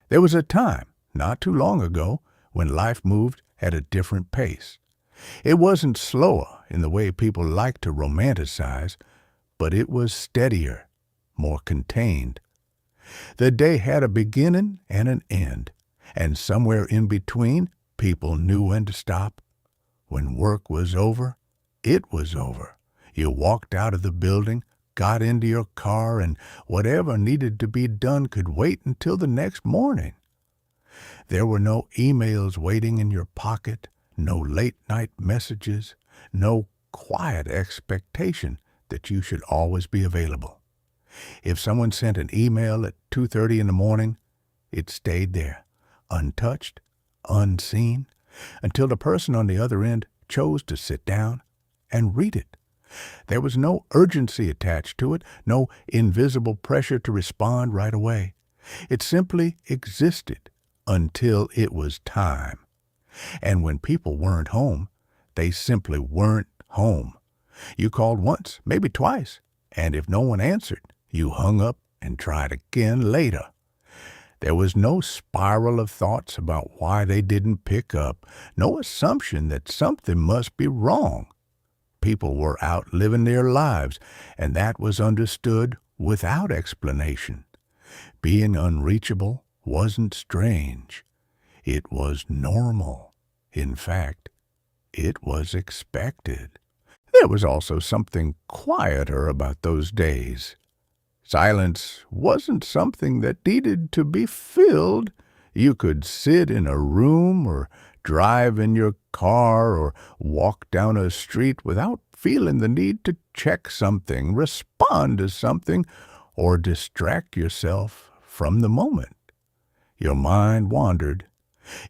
There was a time, not too long ago, when life moved at a different pace. It wasn't slower in the way people like to romanticize, but it was steadier, more contained. The day had a beginning and an end, and somewhere in between, people knew when to stop. When work was over, it was over. You walked out of the building, got into your car, and whatever needed to be done could wait until the next morning. There were no emails waiting in your pocket, no late-night messages, no quiet expectation that you should always be available. If someone sent an email at 2:30 in the morning, it stayed there, untouched, unseen, until the person on the other end chose to sit down and read it. There was no urgency attached to it, no invisible pressure to respond right away. It simply existed until it was time. And when people weren't home, they simply weren't home. You called once, maybe twice, and if no one answered, you hung up and tried again later. There was no spiral of thoughts about why they didn't pick up, no assumption that something must be wrong. People were out living their lives, and that was understood without explanation. Being unreachable wasn't strange. It was normal. In fact, it was expected. There was also something quieter about those days. Silence wasn't something that needed to be filled. You could sit in a room or drive in your car or walk down a street without feeling the need to check something, respond to something, or distract yourself from the moment. Your mind wandered.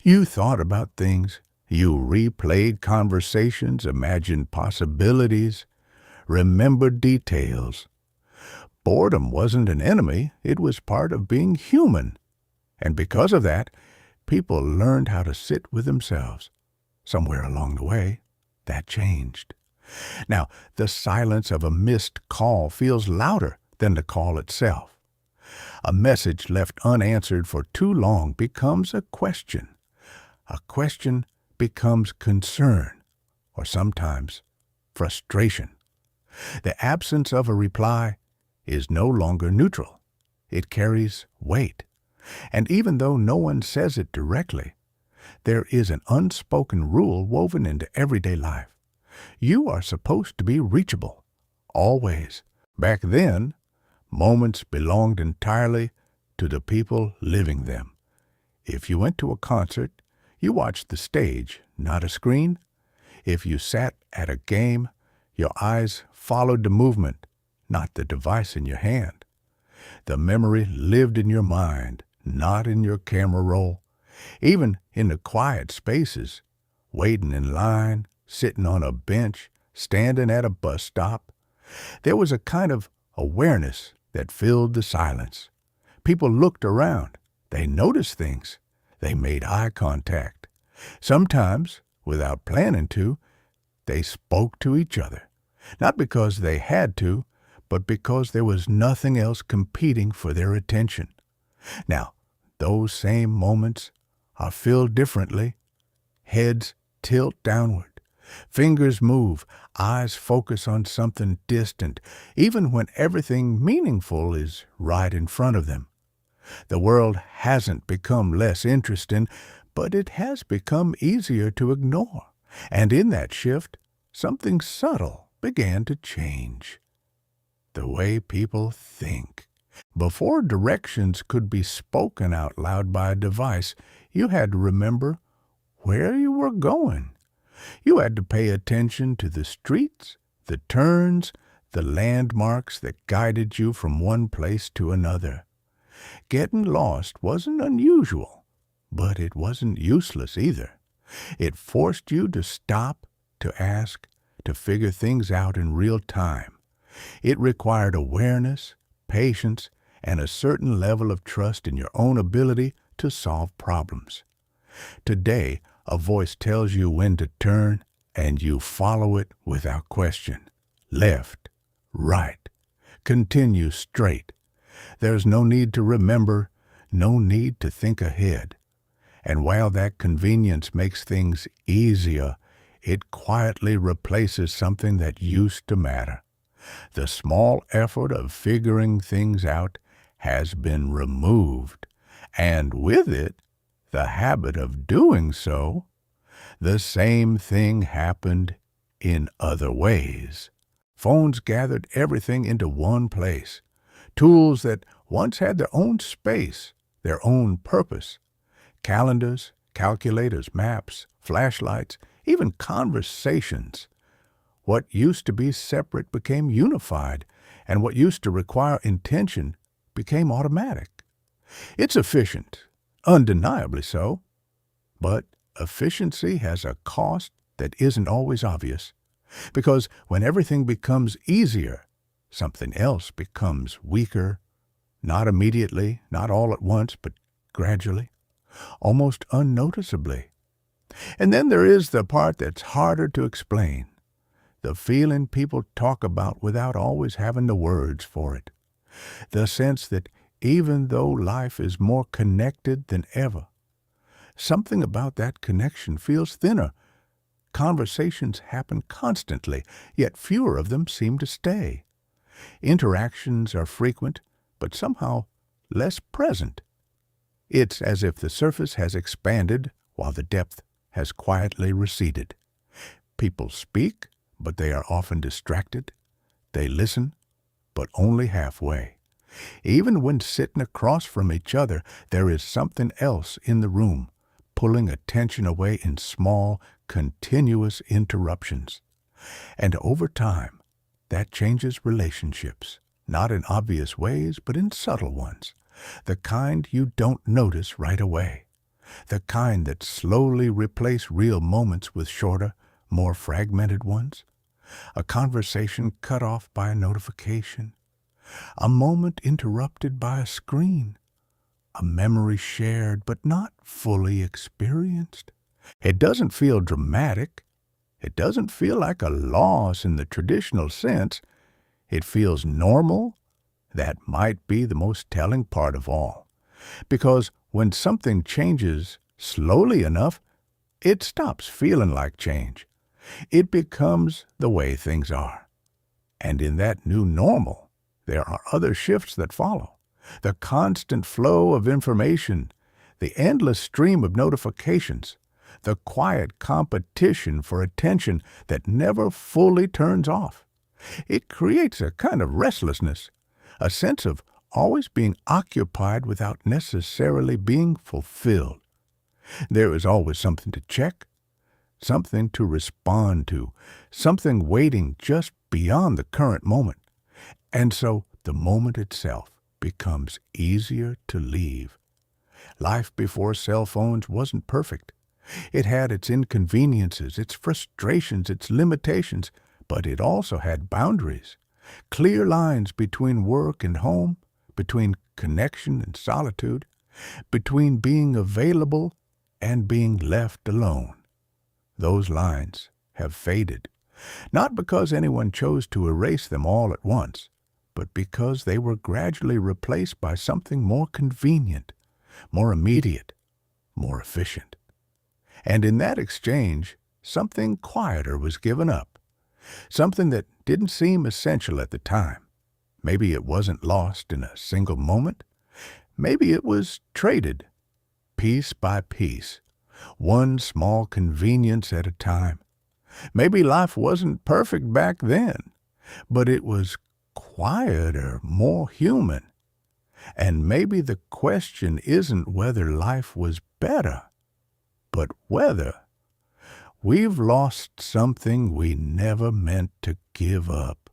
You thought about things. You replayed conversations, imagined possibilities, remembered details. Boredom wasn't an enemy, it was part of being human. And because of that, people learned how to sit with themselves. Somewhere along the way, that changed. Now, the silence of a missed call feels louder than the call itself. A message left unanswered for too long becomes a question. A question becomes concern, or sometimes frustration. The absence of a reply is no longer neutral. It carries weight. And even though no one says it directly, there is an unspoken rule woven into everyday life. You are supposed to be reachable, always. Back then, moments belonged entirely to the people living them. If you went to a concert, you watched the stage, not a screen. If you sat at a game, your eyes followed the movement, not the device in your hand. The memory lived in your mind, not in your camera roll. Even in the quiet spaces, waiting in line, sitting on a bench, standing at a bus stop, there was a kind of awareness that filled the silence. People looked around. They noticed things. They made eye contact. Sometimes, without planning to, they spoke to each other. Not because they had to, but because there was nothing else competing for their attention. Now, those same moments are filled differently. Heads tilt downward. Fingers move. Eyes focus on something distant, even when everything meaningful is right in front of them. The world hasn't become less interesting, but it has become easier to ignore. And in that shift, something subtle began to change. The way people think. Before directions could be spoken out loud by a device, you had to remember where you were going. You had to pay attention to the streets, the turns, the landmarks that guided you from one place to another. Getting lost wasn't unusual, but it wasn't useless either. It forced you to stop, to ask, to figure things out in real time. It required awareness, patience, and a certain level of trust in your own ability to solve problems. Today, a voice tells you when to turn, and you follow it without question. Left, right, continue straight. There's no need to remember, no need to think ahead. And while that convenience makes things easier, it quietly replaces something that used to matter. The small effort of figuring things out has been removed, and with it, the habit of doing so. The same thing happened in other ways. Phones gathered everything into one place. Tools that once had their own space, their own purpose. Calendars, calculators, maps, flashlights, even conversations. What used to be separate became unified, and what used to require intention became automatic. It's efficient, undeniably so, but efficiency has a cost that isn't always obvious, because when everything becomes easier, something else becomes weaker, not immediately, not all at once, but gradually, almost unnoticeably. And then there is the part that's harder to explain, the feeling people talk about without always having the words for it, the sense that even though life is more connected than ever, something about that connection feels thinner. Conversations happen constantly, yet fewer of them seem to stay. Interactions are frequent, but somehow less present. It's as if the surface has expanded while the depth has quietly receded. People speak, but they are often distracted. They listen, but only halfway. Even when sitting across from each other, there is something else in the room, pulling attention away in small, continuous interruptions. And over time, that changes relationships, not in obvious ways, but in subtle ones, the kind you don't notice right away, the kind that slowly replace real moments with shorter, more fragmented ones, a conversation cut off by a notification, a moment interrupted by a screen, a memory shared but not fully experienced. It doesn't feel dramatic. It doesn't feel like a loss in the traditional sense. It feels normal. That might be the most telling part of all. Because when something changes slowly enough, it stops feeling like change. It becomes the way things are. And in that new normal, there are other shifts that follow. The constant flow of information, the endless stream of notifications, the quiet competition for attention that never fully turns off. It creates a kind of restlessness, a sense of always being occupied without necessarily being fulfilled. There is always something to check, something to respond to, something waiting just beyond the current moment. And so the moment itself becomes easier to leave. Life before cell phones wasn't perfect. It had its inconveniences, its frustrations, its limitations, but it also had boundaries, clear lines between work and home, between connection and solitude, between being available and being left alone. Those lines have faded, not because anyone chose to erase them all at once, but because they were gradually replaced by something more convenient, more immediate, more efficient. And in that exchange, something quieter was given up, something that didn't seem essential at the time. Maybe it wasn't lost in a single moment. Maybe it was traded, piece by piece, one small convenience at a time. Maybe life wasn't perfect back then, but it was quieter, more human. And maybe the question isn't whether life was better, but whether we've lost something we never meant to give up.